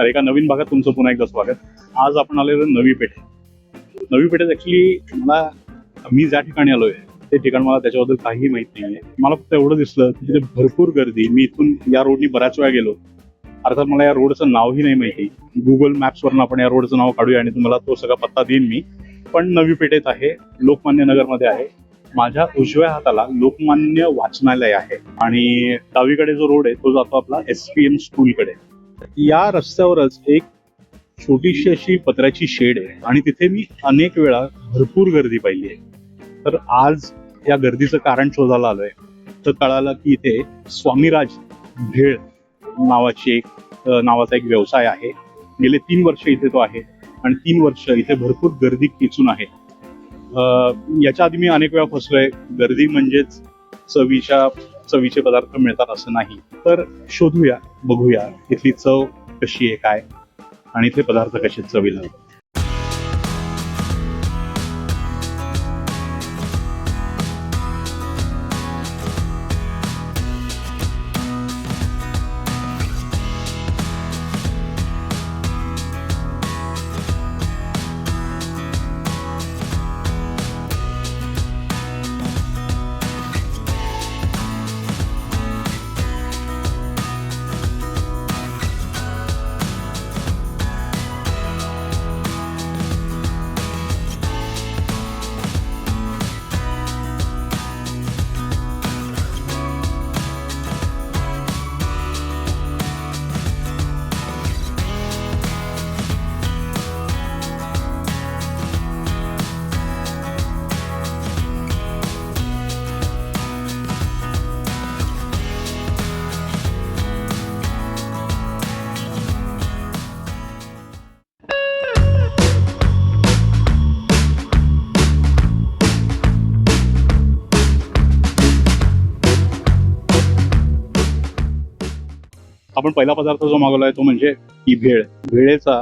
नमस्कार, एका नवीन भागात तुमचं पुन्हा एकदा स्वागत. आज आपण आलेलो नवी पेठ. नवी पेठेत ऍक्च्युली मी ज्या ठिकाणी आलोय ते ठिकाण मला त्याच्याबद्दल काहीही माहित नाहीये. मला फक्त एवढं दिसलं की तिथे भरपूर गर्दी. मी इथून या रोडनी बऱ्याच वेळा गेलो. अर्थात मला या रोडचं नावही नाही माहिती. गुगल मॅप्सवरून आपण या रोडचं नाव काढूया आणि तुम्हाला तो सगळा पत्ता देईन मी. पण नवी पेठेत आहे, लोकमान्य नगरमध्ये आहे. माझ्या उजव्या हाताला लोकमान्य वाचनालय आहे आणि डावीकडे जो रोड आहे तो जातो आपला SPM स्कूलकडे. या रस्त्यावरच एक छोटीशी अशी पत्र्याची शेड आहे आणि तिथे मी अनेक वेळा भरपूर गर्दी पाहिली आहे. तर आज या गर्दीचं कारण शोधायला आलोय. तर कळालं की इथे स्वामीराज भेळ नावाचा एक व्यवसाय आहे. गेले 3 वर्ष इथे तो आहे आणि 3 वर्ष इथे भरपूर गर्दी खेचून आहे. याच्या आधी मी अनेक वेळा फसलोय. गर्दी म्हणजेच चवीचे पदार्थ मिळतात असं नाही. तर शोधूया, बघूया इथली चव कशी आहे काय आणि इथले पदार्थ कसे चवीला. आपण पहिला पदार्थ जो मागवलाय तो म्हणजे ही भेळ. भेळेचा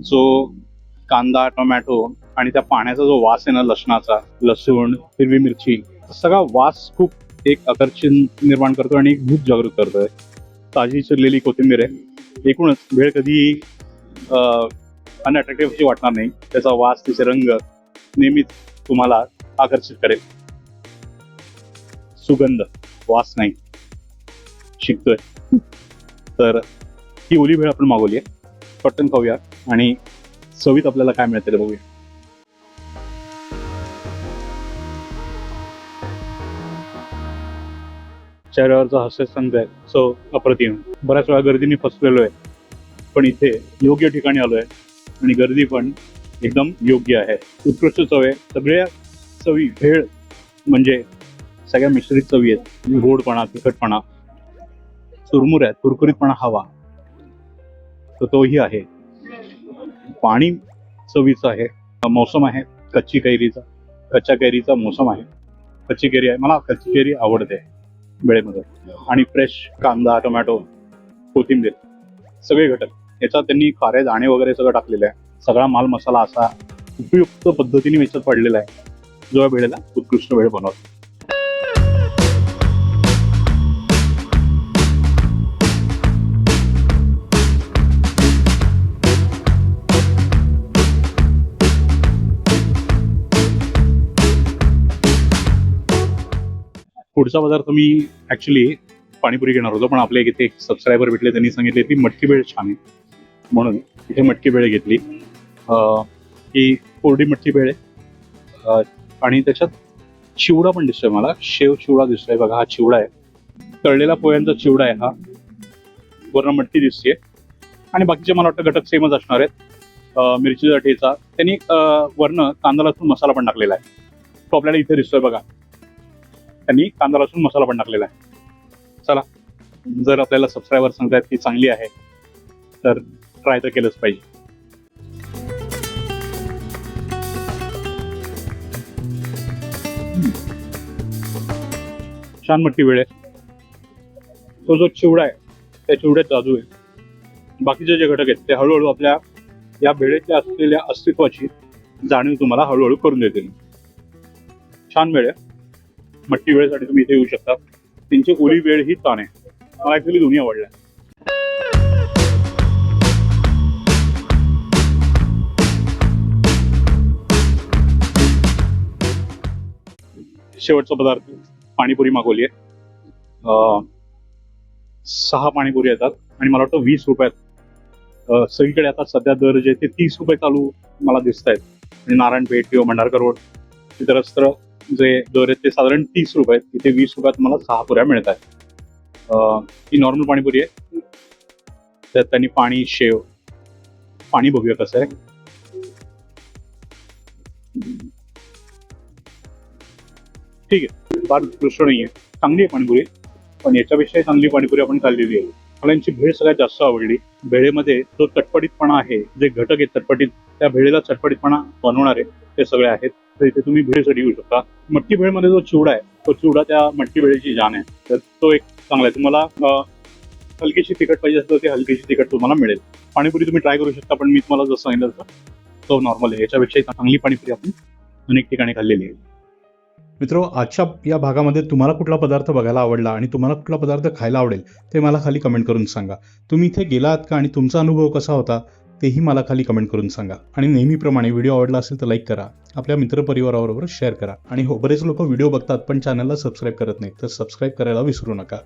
जो कांदा, टोमॅटो आणि त्या पाण्याचा जो वास आहे ना, लसणाचा, लसूण, हिरवी मिरची, सगळा वास खूप एक आकर्षण निर्माण करतो आणि एक भूक जागृत करतोय. ताजी चिरलेली कोथिंबीर आहे. एकूणच भेळ कधी अनअट्रॅक्टिव्ह अशी वाटणार नाही. त्याचा वास, तिचे रंग नेहमीच तुम्हाला आकर्षित करेल. सुगंध, वास नाही, शिकतोय. तर ही ओली भेळ आपण मागवली आहे. पटकन खाऊया आणि चवीत आपल्याला काय मिळते ते बघूया. चेहऱ्यावरचा हास्य संत सो अप्रतिम. बऱ्याच वेळा गर्दीने फसलेलो आहे, पण इथे योग्य ठिकाणी आलोय आणि गर्दी पण एकदम योग्य आहे. उत्कृष्ट चव आहे. सगळ्या चवी भेळ म्हणजे सगळ्या मिश्रित चवी आहेत. गोडपणा, तिखटपणा, चुरमुऱ्यात कुरकुरीतपणा हवा तर तोही आहे. पाणी चवीचं आहे. मोसम आहे कच्च्या कैरीचा मोसम आहे. कच्ची कैरी आहे. मला कच्ची कैरी आवडते भेळेमध्ये. आणि फ्रेश कांदा, टोमॅटो, कोथिंबीर, सगळे घटक याच्यात त्यांनी खारे दाणे वगैरे सगळं टाकलेलं आहे. सगळा माल मसाला असा उपयुक्त पद्धतीने याच्यात पडलेला आहे जो या भेळेला उत्कृष्ट भेळ बनवतो. पुढचा पदार्थ मी ऍक्च्युली पाणीपुरी घेणार होतो, पण आपल्या इथे एक सबस्क्रायबर भेटले. त्यांनी सांगितले की मटकी भेळ छान आहे म्हणून इथे मटकी भेळ घेतली. ही कोरडी मटकी भेळ आहे आणि त्याच्यात चिवडा पण दिसतोय मला. शेव चिवडा दिसतोय बघा. हा चिवडा आहे, तळलेला पोह्यांचा चिवडा आहे हा. वर्ण मटकी दिसते आणि बाकीचे मला वाटतं घटक सेमच असणार आहेत. मिरचीचा ठेचा, त्यांनी वर्ण कांदा लसूण मसाला पण टाकलेला आहे. तो आपल्याला इथे दिसतोय बघा. त्यांनी कांदा लसूण मसाला पण टाकलेला आहे. चला, जर आपल्याला सबस्क्रायबर सांगतायत की चांगली आहे तर ट्राय तर केलंच पाहिजे. छान मटकी भेळ आहे. तो जो चिवडा आहे त्या चिवड्यात जादू आहे. बाकीचे जे घटक आहेत ते हळूहळू आपल्या या भेळेच्या असलेल्या अस्तित्वाची जाणीव तुम्हाला हळूहळू करून देतील. छान वेळ आहे. मटकी वेळेसाठी तुम्ही इथे येऊ शकता. त्यांची ओली वेळ ही छान आहे. मला ऍक्च्युली दोन्ही आवडल्या. शेवटचा पदार्थ पाणीपुरी मागवली आहे. 6 पाणीपुरी येतात आणि मला वाटतं 20 रुपयात. सगळीकडे आता सध्या दर जे ते 30 रुपये चालू मला दिसत आहेत. म्हणजे नारायणपेठ किंवा भंडारकर रोड इतरत्र जे दर आहेत ते साधारण 30 रुपये आहेत. इथे 20 रुपयात मला 6 पुऱ्या मिळत आहेत. ही नॉर्मल पाणीपुरी आहे. त्यात त्यांनी पाणी, शेव, पाणी बघूया कसं आहे. ठीक आहे, फार उत्कृष्ट नाही आहे, चांगली आहे पाणीपुरी, पण याच्यापेक्षा चांगली पाणीपुरी आपण खाल्लेली आहे. मला यांची भेळ सगळ्यात जास्त आवडली. भेळेमध्ये जो चटपटीतपणा आहे, जे घटक आहेत चटपटीत, त्या भेळेला चटपटीतपणा बनवणारे ते सगळे आहेत. तर इथे तुम्ही भेळसाठी येऊ शकता. मटकी भेळमध्ये जो चिवडा आहे, तो चिवडा त्या मटकी भेळेची जान आहे. तर तो एक चांगला आहे. तुम्हाला हलकीशी तिखट पाहिजे असेल तर ती हलकीशी तिखट तुम्हाला मिळेल. पाणीपुरी तुम्ही ट्राय करू शकता, पण मी तुम्हाला जसं सांगितलं तसं तो नॉर्मल आहे. याच्यापेक्षा चांगली पाणीपुरी आपण अनेक ठिकाणी खाल्लेली आहे. मित्रो, आजच्या या भागामध्ये तुम्हाला कुठला पदार्थ बघायला आवडला आणि तुम्हाला कुठला पदार्थ खायला आवडेल ते मला खाली कमेंट करून सांगा. तुम्ही इथे गेलात का आणि तुमचा अनुभव कसा होता तेही मला खाली कमेंट करून सांगा. आणि नेहमीप्रमाणे व्हिडिओ आवडला असेल तर लाईक करा, आपल्या मित्रपरिवाराबरोबर शेअर करा. आणि हो, बरेच लोक व्हिडिओ बघतात पण चॅनलला सबस्क्राईब करत नाही, तर सबस्क्राईब करायला विसरू नका.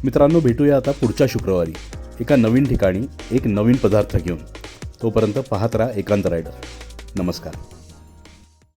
मित्रांनो, भेटूया आता पुढच्या शुक्रवारी एका नवीन ठिकाणी एक नवीन पदार्थ घेऊन. तोपर्यंत पाहत राहा एकांत रायडर. नमस्कार.